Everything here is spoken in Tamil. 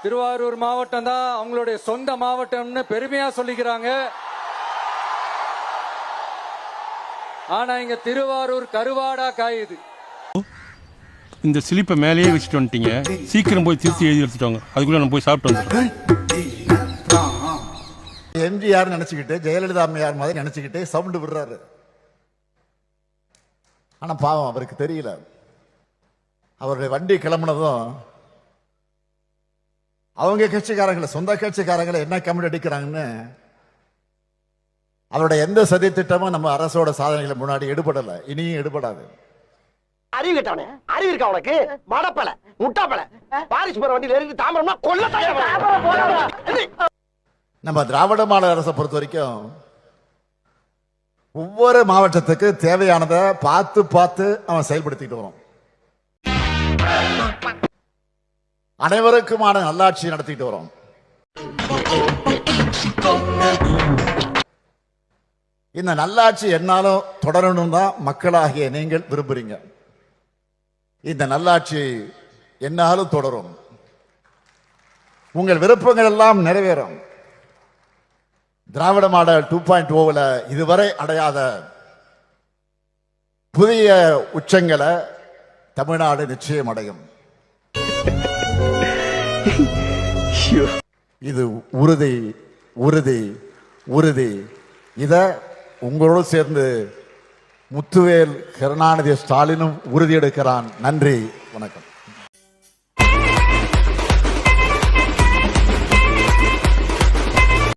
திருவாரூர் மாவட்டம் தான் அவங்களுடைய சொந்த மாவட்டம்னு பெருமையா சொல்லிக்கிறாங்க. ஆனா இங்க திருவாரூர் கருவாடா காயுது. இந்த சிலிப்பை மேலேயே வச்சுட்டு வந்துட்டீங்க, சீக்கிரம் போய் திருத்தி எழுதி எடுத்துட்டாங்க. அதுக்குள்ள நம்ம போய் சாப்பிட்டு வந்துடுறோம். எம்ஜிஆர் நினைச்சுக்கிட்டு ஜெயலலிதா அம்மையார் மாதிரி நினைச்சுக்கிட்டு சவுண்டு விடுறாரு. ஆனா பாவம் அவருக்கு தெரியல. அவருடைய வண்டி கிளம்புனதும் அவங்க கட்சிக்காரங்களை, சொந்த கட்சிக்காரங்களை என்ன கமெண்ட் அடிக்கிறாங்கன்னு அவருடைய எந்த சதி திட்டமும் நம்ம அரசோட சாதனைகளை முன்னாடி எடுபடல, இனியும் எடுபடாது. அறிவு கேட்டவனே, அறிவு இருக்கா உனக்கு? மடப்பல, முட்டாப்பல, பாரிஸ் போற வண்டியில இருந்து தாமரம்னா கொல்ல. நம்ம திராவிட மாடல் அரசை பொறுத்த வரைக்கும் ஒவ்வொரு மாவட்டத்துக்கு தேவையானதை பார்த்து பார்த்து அவன் செயல்படுத்திட்டு வரும். அனைவருக்குமான நல்லாட்சி நடத்திட்டு வரும். இந்த நல்லாட்சி என்னாலும் தொடரணும் தான் மக்களாகிய நீங்கள் விரும்புறீங்க. இந்த நல்லாட்சி என்னாலும் தொடரும். உங்கள் விருப்பங்கள் எல்லாம் நிறைவேறும். திராவிட மாடல் 2.0 இதுவரை அடையாத புதிய உச்சங்களை தமிழ்நாடு நிச்சயம் அடையும். இது உறுதி, உறுதி, உறுதி. இத உங்களோடு சேர்ந்து முத்துவேல் கருணாநிதி ஸ்டாலினும் உறுதி எடுக்கிறான். நன்றி, வணக்கம்.